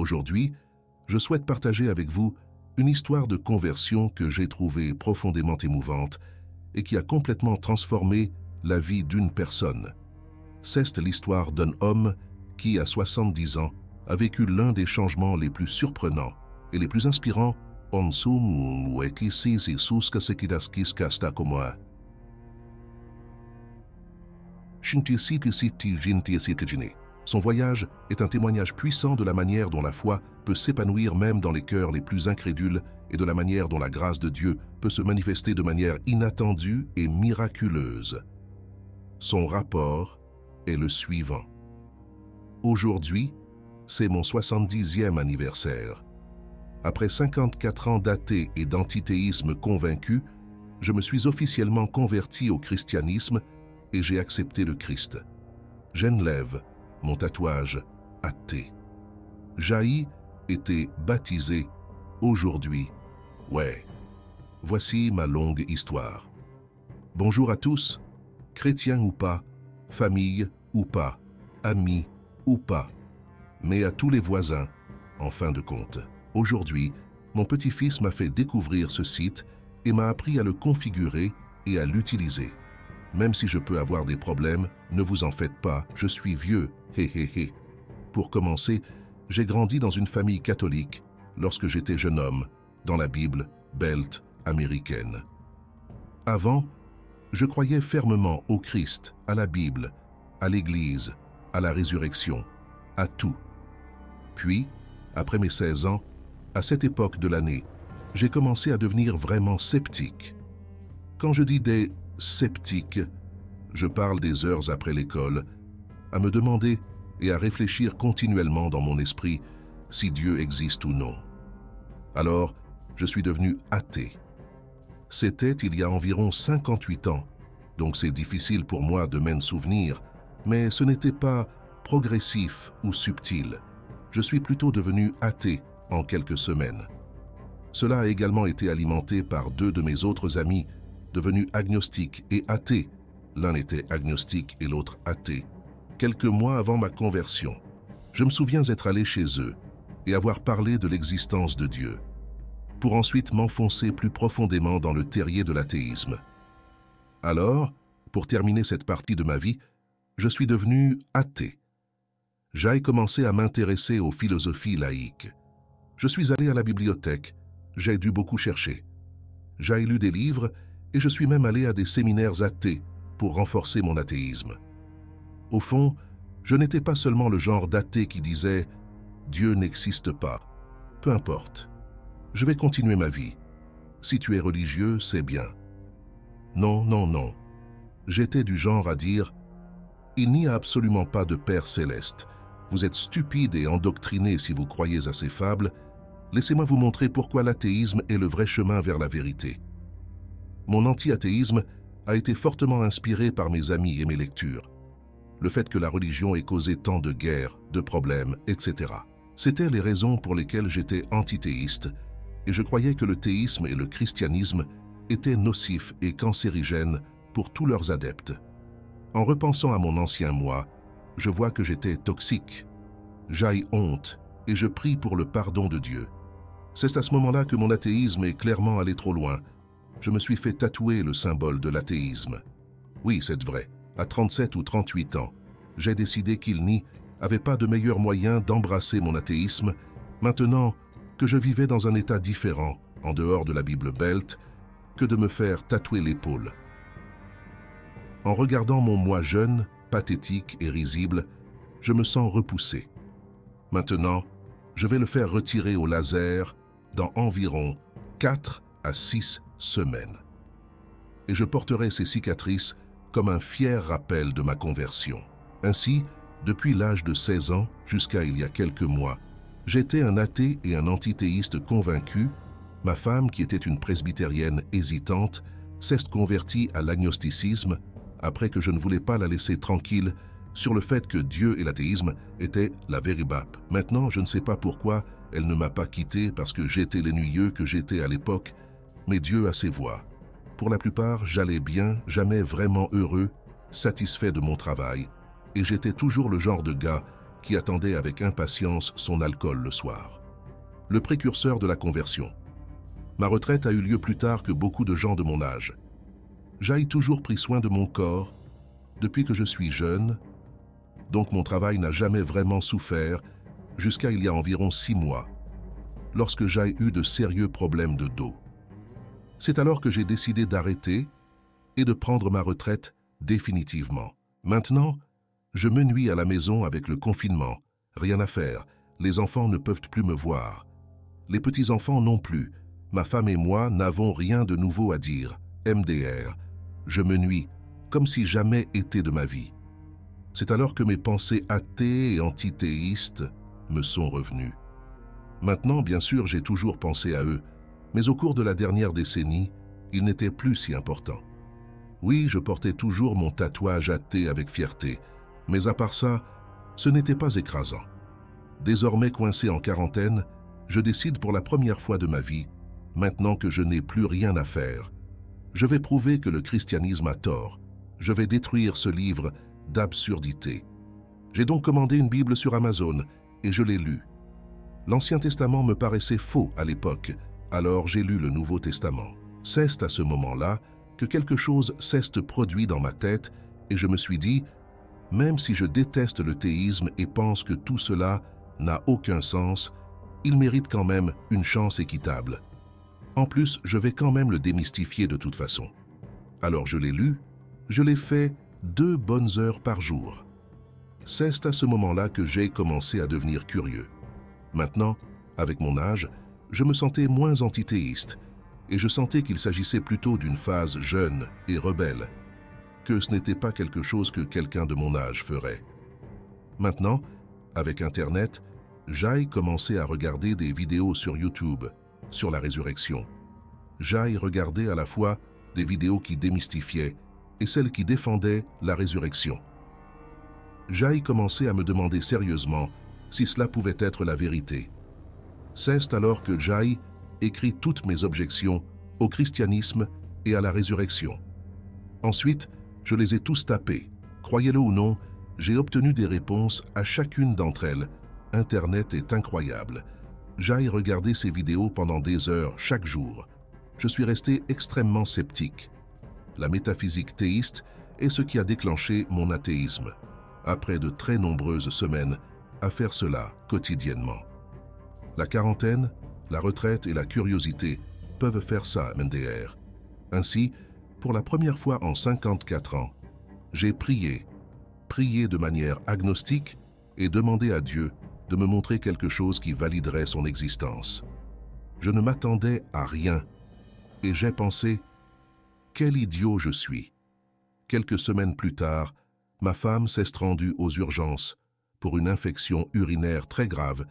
Aujourd'hui, je souhaite partager avec vous une histoire de conversion que j'ai trouvée profondément émouvante et qui a complètement transformé la vie d'une personne. C'est l'histoire d'un homme qui, à 70 ans, a vécu l'un des changements les plus surprenants et les plus inspirants en Son voyage est un témoignage puissant de la manière dont la foi peut s'épanouir même dans les cœurs les plus incrédules et de la manière dont la grâce de Dieu peut se manifester de manière inattendue et miraculeuse. Son rapport est le suivant. Aujourd'hui, c'est mon 70e anniversaire. Après 54 ans d'athée et d'antithéisme convaincu, je me suis officiellement converti au christianisme et j'ai accepté le Christ. J'enlève mon tatouage athée. Jaï était baptisé aujourd'hui. Ouais, voici ma longue histoire. Bonjour à tous, chrétiens ou pas, famille ou pas, amis ou pas, mais à tous les voisins, en fin de compte. Aujourd'hui, mon petit-fils m'a fait découvrir ce site et m'a appris à le configurer et à l'utiliser. Même si je peux avoir des problèmes, ne vous en faites pas, je suis vieux, hé hé hé. Pour commencer, j'ai grandi dans une famille catholique lorsque j'étais jeune homme, dans la Bible belt américaine. Avant, je croyais fermement au Christ, à la Bible, à l'Église, à la résurrection, à tout. Puis, après mes 16 ans, à cette époque de l'année, j'ai commencé à devenir vraiment sceptique. Quand je dis des sceptiques, je parle des heures après l'école, à me demander et à réfléchir continuellement dans mon esprit si Dieu existe ou non. Alors, je suis devenu athée. C'était il y a environ 58 ans, donc c'est difficile pour moi de m'en souvenir, mais ce n'était pas progressif ou subtil. Je suis plutôt devenu athée en quelques semaines. Cela a également été alimenté par deux de mes autres amis, devenus agnostiques et athées. L'un était agnostique et l'autre athée. Quelques mois avant ma conversion, je me souviens être allé chez eux et avoir parlé de l'existence de Dieu, pour ensuite m'enfoncer plus profondément dans le terrier de l'athéisme. Alors, pour terminer cette partie de ma vie, je suis devenu athée. J'ai commencé à m'intéresser aux philosophies laïques. Je suis allé à la bibliothèque, j'ai dû beaucoup chercher. J'ai lu des livres et je suis même allé à des séminaires athées pour renforcer mon athéisme. Au fond, je n'étais pas seulement le genre d'athée qui disait « Dieu n'existe pas ». Peu importe, je vais continuer ma vie. Si tu es religieux, c'est bien. Non, non, non. J'étais du genre à dire « Il n'y a absolument pas de Père céleste. Vous êtes stupide et endoctriné si vous croyez à ces fables. Laissez-moi vous montrer pourquoi l'athéisme est le vrai chemin vers la vérité. » Mon anti-athéisme a été fortement inspiré par mes amis et mes lectures. Le fait que la religion ait causé tant de guerres, de problèmes, etc. C'étaient les raisons pour lesquelles j'étais antithéiste et je croyais que le théisme et le christianisme étaient nocifs et cancérigènes pour tous leurs adeptes. En repensant à mon ancien moi, je vois que j'étais toxique. J'ai honte et je prie pour le pardon de Dieu. C'est à ce moment-là que mon athéisme est clairement allé trop loin. Je me suis fait tatouer le symbole de l'athéisme. Oui, c'est vrai, à 37 ou 38 ans, j'ai décidé qu'il n'y avait pas de meilleur moyen d'embrasser mon athéisme, maintenant que je vivais dans un état différent, en dehors de la Bible belt, que de me faire tatouer l'épaule. En regardant mon moi jeune, pathétique et risible, je me sens repoussé. Maintenant, je vais le faire retirer au laser dans environ 4 à 6 semaines. Et je porterai ces cicatrices comme un fier rappel de ma conversion. Ainsi, depuis l'âge de 16 ans jusqu'à il y a quelques mois, j'étais un athée et un antithéiste convaincu. Ma femme, qui était une presbytérienne hésitante, s'est convertie à l'agnosticisme après que je ne voulais pas la laisser tranquille sur le fait que Dieu et l'athéisme étaient la vérité. Maintenant, je ne sais pas pourquoi elle ne m'a pas quitté parce que j'étais l'ennuyeux que j'étais à l'époque, mais Dieu a ses voies. Pour la plupart, j'allais bien, jamais vraiment heureux, satisfait de mon travail, et j'étais toujours le genre de gars qui attendait avec impatience son alcool le soir. Le précurseur de la conversion. Ma retraite a eu lieu plus tard que beaucoup de gens de mon âge. J'ai toujours pris soin de mon corps depuis que je suis jeune, donc mon travail n'a jamais vraiment souffert jusqu'à il y a environ 6 mois, lorsque j'ai eu de sérieux problèmes de dos. C'est alors que j'ai décidé d'arrêter et de prendre ma retraite définitivement. Maintenant, je m'ennuie à la maison avec le confinement. Rien à faire, les enfants ne peuvent plus me voir. Les petits-enfants non plus. Ma femme et moi n'avons rien de nouveau à dire. MDR. Je m'ennuie, comme si jamais été de ma vie. C'est alors que mes pensées athées et antithéistes me sont revenues. Maintenant, bien sûr, j'ai toujours pensé à eux, mais au cours de la dernière décennie, ils n'étaient plus si importants. Oui, je portais toujours mon tatouage athée avec fierté, mais à part ça, ce n'était pas écrasant. Désormais coincé en quarantaine, je décide pour la première fois de ma vie, maintenant que je n'ai plus rien à faire. Je vais prouver que le christianisme a tort. Je vais détruire ce livre d'absurdité. J'ai donc commandé une Bible sur Amazon et je l'ai lue. L'Ancien Testament me paraissait faux à l'époque, alors j'ai lu le Nouveau Testament. C'est à ce moment-là que quelque chose s'est produit dans ma tête et je me suis dit, même si je déteste le théisme et pense que tout cela n'a aucun sens, il mérite quand même une chance équitable. En plus, je vais quand même le démystifier de toute façon. Alors je l'ai lu, je l'ai fait 2 bonnes heures par jour. C'est à ce moment-là que j'ai commencé à devenir curieux. Maintenant, avec mon âge, je me sentais moins antithéiste et je sentais qu'il s'agissait plutôt d'une phase jeune et rebelle, que ce n'était pas quelque chose que quelqu'un de mon âge ferait. Maintenant, avec Internet, j'ai commencé à regarder des vidéos sur YouTube sur la résurrection. J'ai regardé à la fois des vidéos qui démystifiaient et celles qui défendaient la résurrection. J'ai commencé à me demander sérieusement si cela pouvait être la vérité. C'est alors que j'ai écrit toutes mes objections au christianisme et à la résurrection. Ensuite, je les ai tous tapées. Croyez-le ou non, j'ai obtenu des réponses à chacune d'entre elles. Internet est incroyable. J'ai regardé ces vidéos pendant des heures chaque jour. Je suis resté extrêmement sceptique. La métaphysique théiste est ce qui a déclenché mon athéisme, après de très nombreuses semaines à faire cela quotidiennement. La quarantaine, la retraite et la curiosité peuvent faire ça, MDR. Ainsi, pour la première fois en 54 ans, j'ai prié de manière agnostique et demandé à Dieu de me montrer quelque chose qui validerait son existence. Je ne m'attendais à rien et j'ai pensé « Quel idiot je suis !» Quelques semaines plus tard, ma femme s'est rendue aux urgences pour une infection urinaire très grave.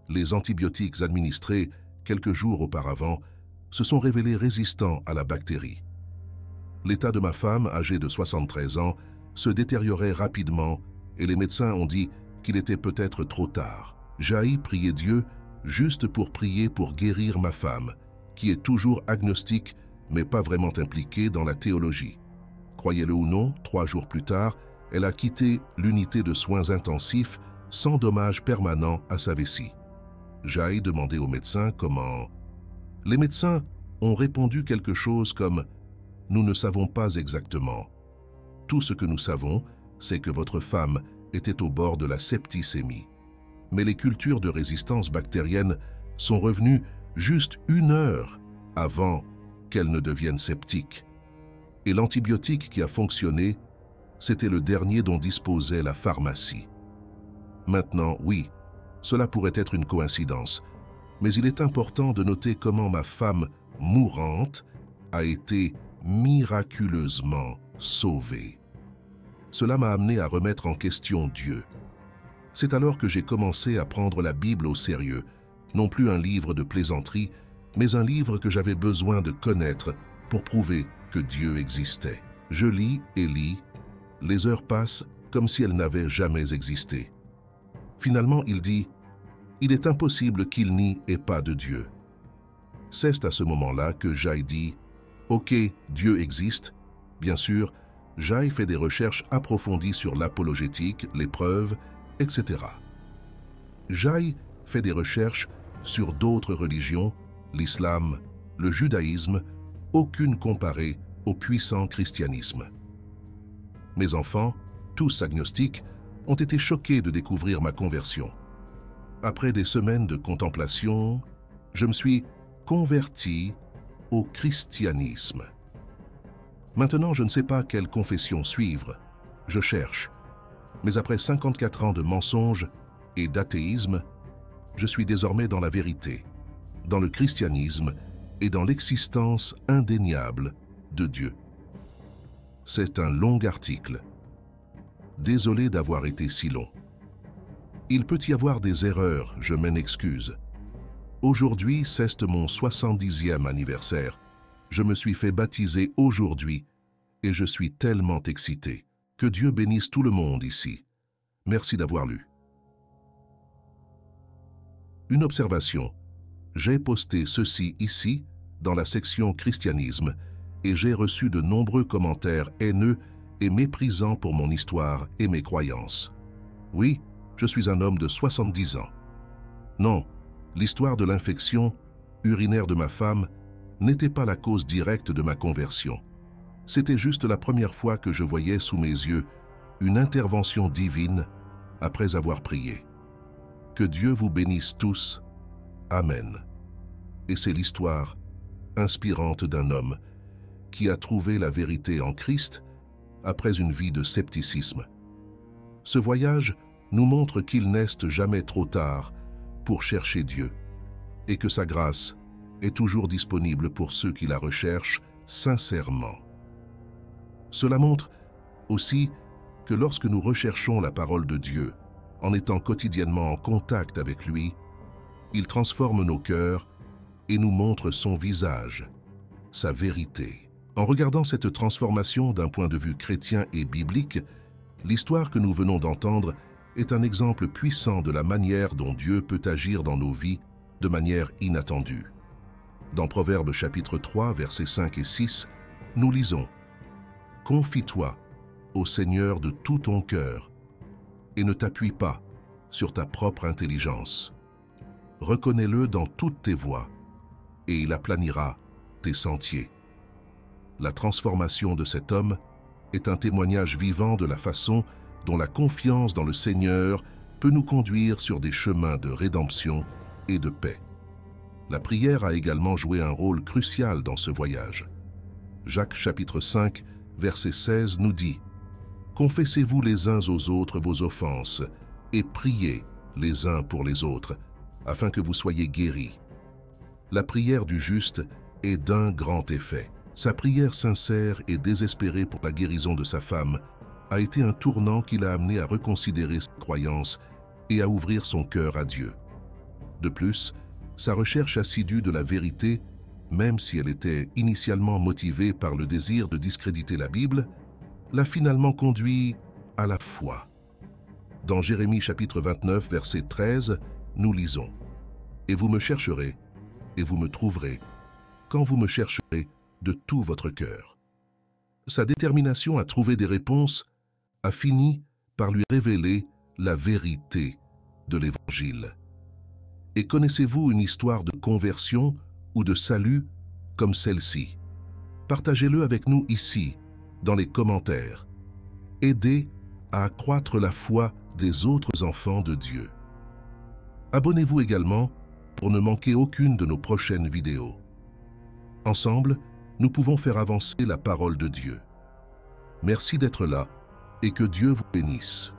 Les antibiotiques administrés quelques jours auparavant se sont révélés résistants à la bactérie. L'état de ma femme, âgée de 73 ans, se détériorait rapidement et les médecins ont dit qu'il était peut-être trop tard. J'ai prié Dieu juste pour prier pour guérir ma femme, qui est toujours agnostique mais pas vraiment impliquée dans la théologie. Croyez-le ou non, 3 jours plus tard, elle a quitté l'unité de soins intensifs sans dommage permanent à sa vessie. J'ai demandé aux médecins comment. Les médecins ont répondu quelque chose comme « Nous ne savons pas exactement. Tout ce que nous savons, c'est que votre femme était au bord de la septicémie. Mais les cultures de résistance bactérienne sont revenues juste 1 heure avant qu'elle ne devienne septique. Et l'antibiotique qui a fonctionné, c'était le dernier dont disposait la pharmacie. Maintenant, oui, cela pourrait être une coïncidence, mais il est important de noter comment ma femme mourante a été miraculeusement sauvée. Cela m'a amené à remettre en question Dieu. C'est alors que j'ai commencé à prendre la Bible au sérieux, non plus un livre de plaisanterie, mais un livre que j'avais besoin de connaître pour prouver que Dieu existait. Je lis et lis, les heures passent comme si elles n'avaient jamais existé. Finalement, il dit « Il est impossible qu'il n'y ait pas de Dieu ». C'est à ce moment-là que j'ai dit « Ok, Dieu existe ». Bien sûr, j'ai fait des recherches approfondies sur l'apologétique, les preuves, etc. Jai fait des recherches sur d'autres religions, l'islam, le judaïsme, aucune comparée au puissant christianisme. Mes enfants, tous agnostiques, ont été choqués de découvrir ma conversion. Après des semaines de contemplation, je me suis converti au christianisme. Maintenant, je ne sais pas quelle confession suivre. Je cherche. Mais après 54 ans de mensonges et d'athéisme, je suis désormais dans la vérité, dans le christianisme et dans l'existence indéniable de Dieu. C'est un long article. Désolé d'avoir été si long. Il peut y avoir des erreurs, je m'en excuse. Aujourd'hui, c'est mon 70e anniversaire. Je me suis fait baptiser aujourd'hui et je suis tellement excité. Que Dieu bénisse tout le monde ici. Merci d'avoir lu. Une observation. J'ai posté ceci ici, dans la section Christianisme, et j'ai reçu de nombreux commentaires haineux et méprisants pour mon histoire et mes croyances. Oui, je suis un homme de 70 ans. Non, l'histoire de l'infection urinaire de ma femme n'était pas la cause directe de ma conversion. C'était juste la première fois que je voyais sous mes yeux une intervention divine après avoir prié. Que Dieu vous bénisse tous. Amen. Et c'est l'histoire inspirante d'un homme qui a trouvé la vérité en Christ après une vie de scepticisme. Ce voyage nous montre qu'il n'est jamais trop tard pour chercher Dieu et que sa grâce est toujours disponible pour ceux qui la recherchent sincèrement. Cela montre aussi que lorsque nous recherchons la parole de Dieu, en étant quotidiennement en contact avec lui, il transforme nos cœurs et nous montre son visage, sa vérité. En regardant cette transformation d'un point de vue chrétien et biblique, l'histoire que nous venons d'entendre est un exemple puissant de la manière dont Dieu peut agir dans nos vies de manière inattendue. Dans Proverbes chapitre 3, versets 5 et 6, nous lisons « Confie-toi au Seigneur de tout ton cœur et ne t'appuie pas sur ta propre intelligence. Reconnais-le dans toutes tes voies et il aplanira tes sentiers. » La transformation de cet homme est un témoignage vivant de la façon dont la confiance dans le Seigneur peut nous conduire sur des chemins de rédemption et de paix. La prière a également joué un rôle crucial dans ce voyage. Jacques chapitre 5, verset 16 nous dit « Confessez-vous les uns aux autres vos offenses et priez les uns pour les autres, afin que vous soyez guéris. » La prière du juste est d'un grand effet. Sa prière sincère et désespérée pour la guérison de sa femme a été un tournant qui l'a amené à reconsidérer ses croyances et à ouvrir son cœur à Dieu. De plus, sa recherche assidue de la vérité, même si elle était initialement motivée par le désir de discréditer la Bible, l'a finalement conduit à la foi. Dans Jérémie chapitre 29, verset 13, nous lisons « Et vous me chercherez, et vous me trouverez, quand vous me chercherez de tout votre cœur. » Sa détermination à trouver des réponses a fini par lui révéler la vérité de l'Évangile. Et connaissez-vous une histoire de conversion ou de salut comme celle-ci? Partagez-le avec nous ici, dans les commentaires. Aidez à accroître la foi des autres enfants de Dieu. Abonnez-vous également pour ne manquer aucune de nos prochaines vidéos. Ensemble, nous pouvons faire avancer la parole de Dieu. Merci d'être là et que Dieu vous bénisse.